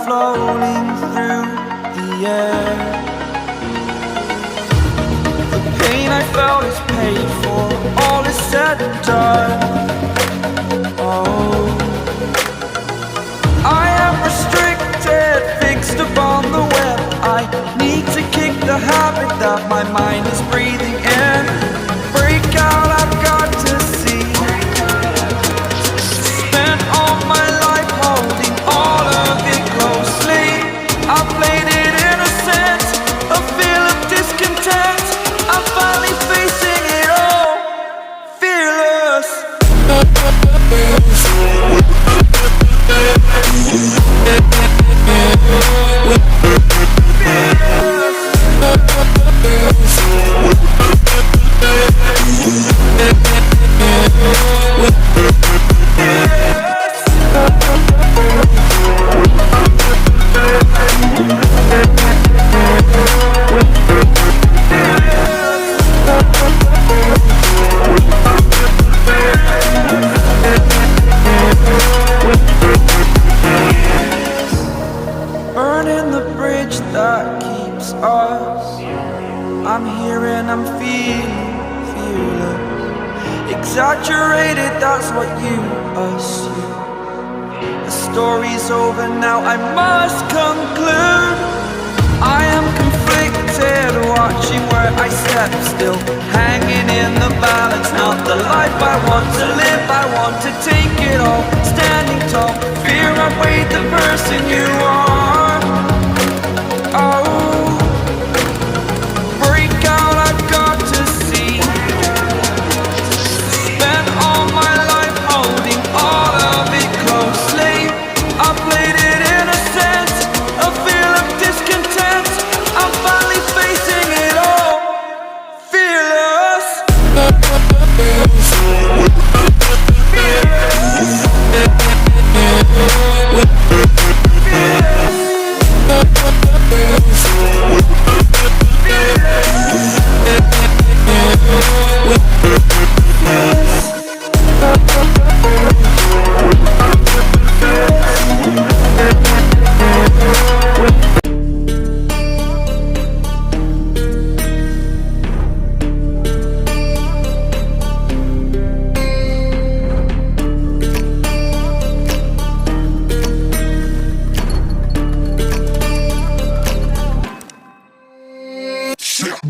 floating through the air. The pain I felt is paid for, all is said and done. Oh, I am restricted, fixed upon the web. I need to kick the habit that my mind is breathing in. Break out, I've got to see. Spent all my life holding all of it closely. I played it innocent, a feel of discontent. I'm finally facing it all, fearless. Burning the bridge that keeps us. I'm here and I'm feeling fearless. Exaggerated, that's what you assume. The story's over now, I must conclude. I am conflicted, watching where I step still, hanging in the balance. Not the life I want to live, I want to take it all. Standing tall, fear I weighed the person you are. Oh, break out, I've got to see. Spent all my life holding all of it closely. I played it innocent, a feel of discontent. I'm finally facing it all, fearless.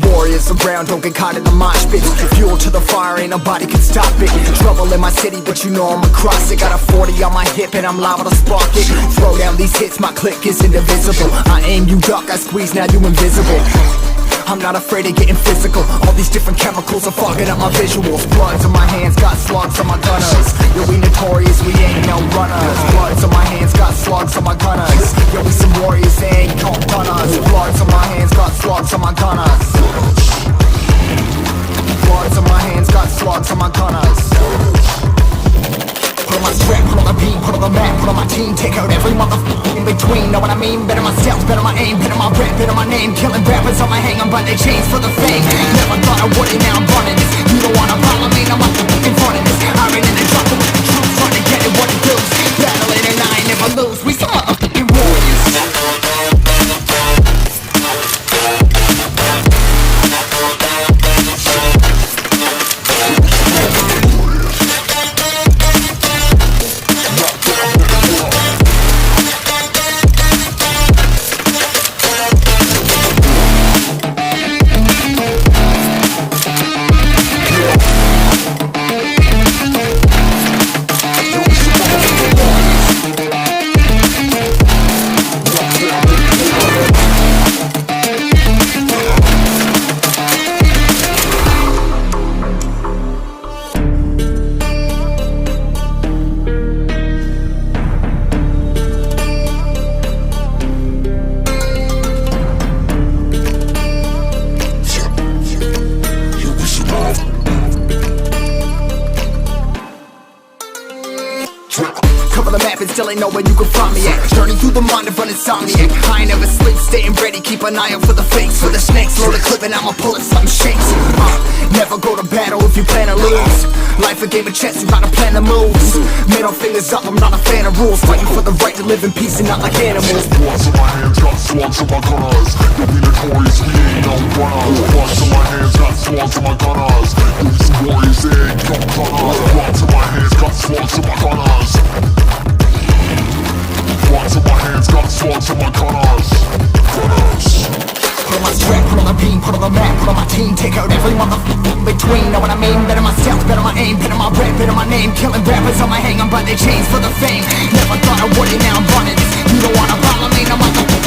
Warriors around, don't get caught in the mosh pit. Fuel to the fire, ain't nobody can stop it. Trouble in my city, but you know I'm across it. Got a 40 on my hip and I'm liable to spark it. Throw down these hits, my click is indivisible. I aim, you duck, I squeeze, now you invisible. I'm not afraid of getting physical. All these different chemicals are fogging up my visuals. Bloods on my hands, got slugs on my gunners. Yo, we notorious, we ain't no runners. Bloods on my hands, got slugs on my gunners. Yo, we some warriors, they ain't no runners. Bloods on my hands, got slugs on my gunners. Bloods on my hands, got slugs on my gunners. Put on my strap, put on the beat, put on the map, put on my team. Take out every motherfucker in between, know what I mean? Better my stealth, better my aim, better my rap, better my name. Killing rappers on my hang, I'm by their chains for the fame. Never thought I would it, now I'm running this. You don't wanna follow me, now I'm in front of this. I ran in the truck with the troops, trying to get it what it does. Battling and I ain't never lose, we some motherfucking warriors. know where you can find me at. Journey through the mind of an insomniac. I ain't never sleep, staying ready, keep an eye out for the fakes, for the snakes. Load a clip and I'ma pull it, something shakes. Never go to battle if you plan to lose. Life a game of chess, you gotta plan the moves. Middle fingers up, I'm not a fan of rules. Fighting for the right to live in peace and not like animals. Bloods in my hands, got swans in my gunners. You'll be notorious, we ain't no runners. Bloods in my hands, got swans in my gunners. These warriors, they ain't gon' gunners. Bloods in my hands, got swans in my gunners. Bloods in my hands, got swans in my gunners. Put on my strap, put on the beam, put on the map, put on my team. Take out every motherfucker in between. Know what I mean? Better myself, better my aim, better my rap, better my name. Killing rappers on my hang, I'm by their chains for the fame. Never thought I would it, now I'm running. You don't wanna follow me, no motherfucker.